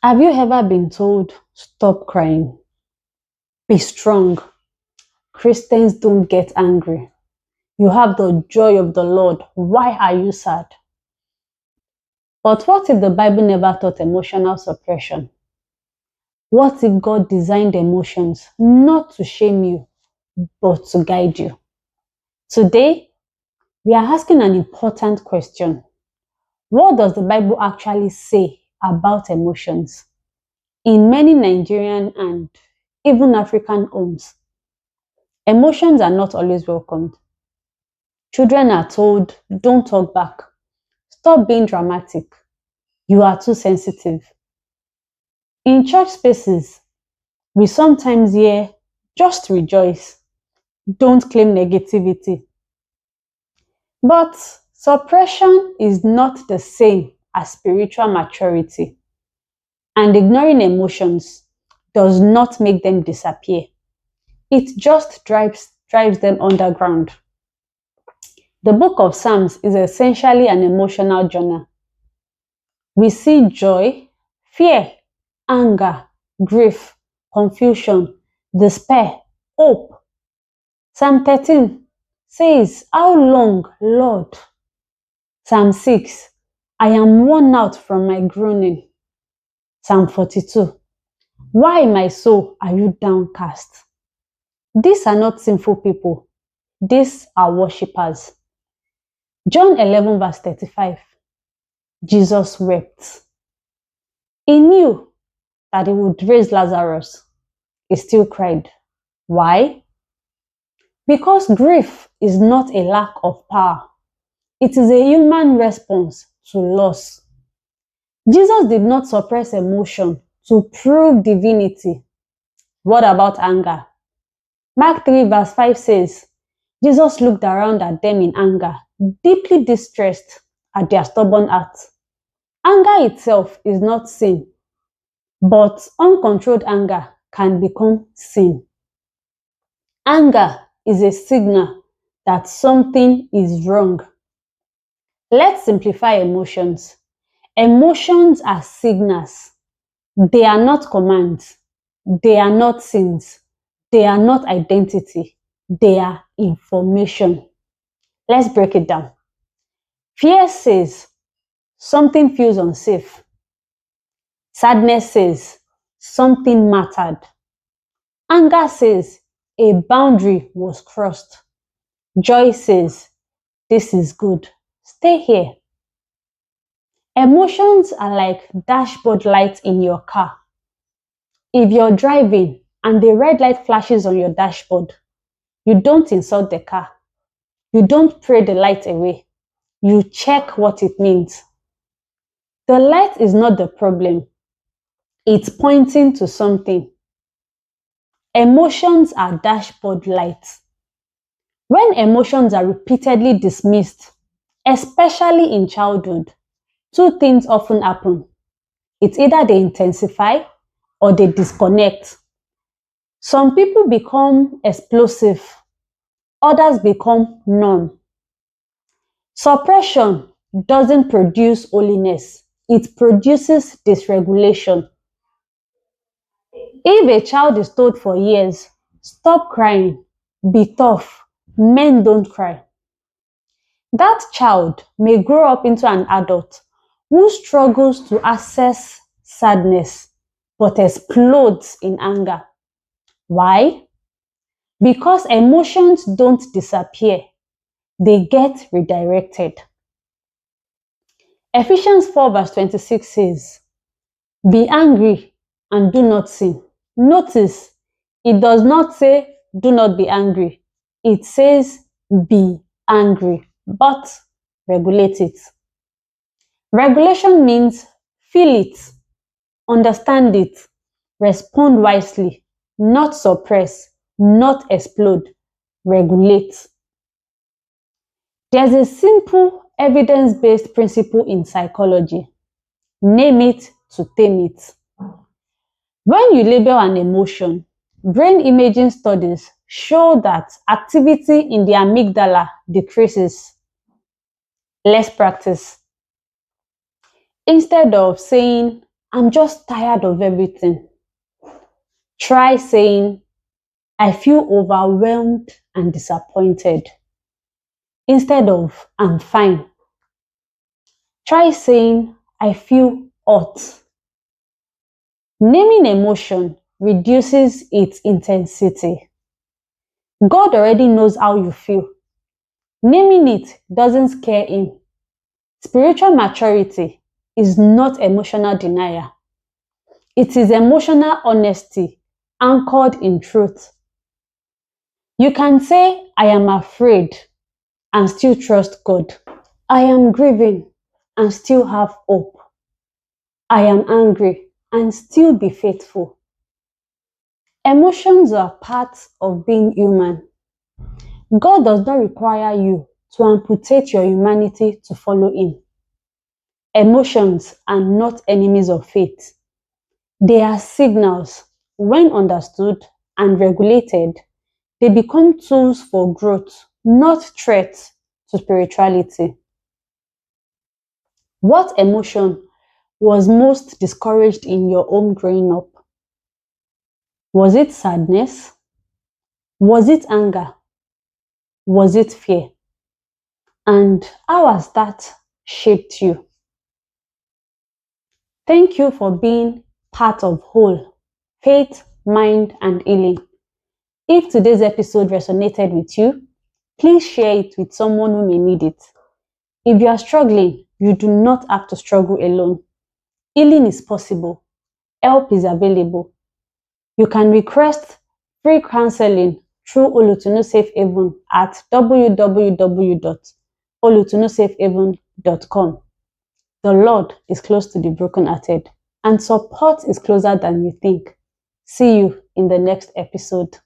Have you ever been told, stop crying, be strong? Christians don't get angry. You have the joy of the Lord. Why are you sad? But what if the Bible never taught emotional suppression? What if God designed emotions not to shame you, but to guide you? Today, we are asking an important question. What does the Bible actually say about emotions? In many Nigerian and even African homes, emotions are not always welcomed. Children are told, don't talk back. Stop being dramatic. You are too sensitive. In church spaces, we sometimes hear, just rejoice. Don't claim negativity. But suppression is not the same as spiritual maturity. And ignoring emotions does not make them disappear. It just drives them underground. The book of Psalms is essentially an emotional journal. We see joy, fear, anger, grief, confusion, despair, hope. Psalm 13 says, how long, Lord? Psalm 6, I am worn out from my groaning. Psalm 42, why, my soul, are you downcast? These are not sinful people. These are worshippers. John 11 verse 35, Jesus wept. He knew that he would raise Lazarus. He still cried. Why? Because grief is not a lack of power. It is a human response to loss. Jesus did not suppress emotion to prove divinity. What about anger? Mark 3 verse 5 says, Jesus looked around at them in anger, deeply distressed at their stubborn hearts. Anger itself is not sin, but uncontrolled anger can become sin. Anger is a signal that something is wrong. Let's simplify emotions. Emotions are signals. They are not commands. They are not sins. They are not identity. They are information. Let's break it down. Fear says something feels unsafe. Sadness says something mattered. Anger says a boundary was crossed. Joy says this is good. Stay here. Emotions are like dashboard lights in your car. If you're driving and the red light flashes on your dashboard, you don't insult the car. You don't pray the light away. You check what it means. The light is not the problem. It's pointing to something. Emotions are dashboard lights. When emotions are repeatedly dismissed, especially in childhood, two things often happen. It's either they intensify or they disconnect. Some people become explosive, others become numb. Suppression doesn't produce holiness, it produces dysregulation. If a child is told for years, stop crying, be tough, men don't cry, that child may grow up into an adult who struggles to access sadness but explodes in anger. Why? Because emotions don't disappear, they get redirected. Ephesians 4 verse 26 says, be angry and do not sin. Notice, it does not say do not be angry. It says be angry, but regulate it. Regulation means feel it, understand it, respond wisely, not suppress, not explode, regulate. There's a simple evidence-based principle in psychology. Name it to tame it. When you label an emotion, brain imaging studies show that activity in the amygdala decreases. Let's practice. Instead of saying, I'm just tired of everything. Try saying, I feel overwhelmed and disappointed, instead of I'm fine. Try saying, I feel hot. Naming emotion reduces its intensity. God already knows how you feel. Naming it doesn't scare him. Spiritual maturity is not emotional denial. It is emotional honesty anchored in truth. You can say, I am afraid and still trust God. I am grieving and still have hope. I am angry and still be faithful. Emotions are part of being human. God does not require you to amputate your humanity to follow Him. Emotions are not enemies of faith. They are signals. When understood and regulated, they become tools for growth, not threats to spirituality. What emotion was most discouraged in your home growing up? Was it sadness? Was it anger? Was it fear? And how has that shaped you? Thank you for being part of Whole, Faith, Mind, and Healing. If today's episode resonated with you, please share it with someone who may need it. If you are struggling, you do not have to struggle alone. Healing is possible. Help is available. You can request free counseling through Olutunu Safe Haven at www.olutunusafehaven.com. The Lord is close to the brokenhearted, and support is closer than you think. See you in the next episode.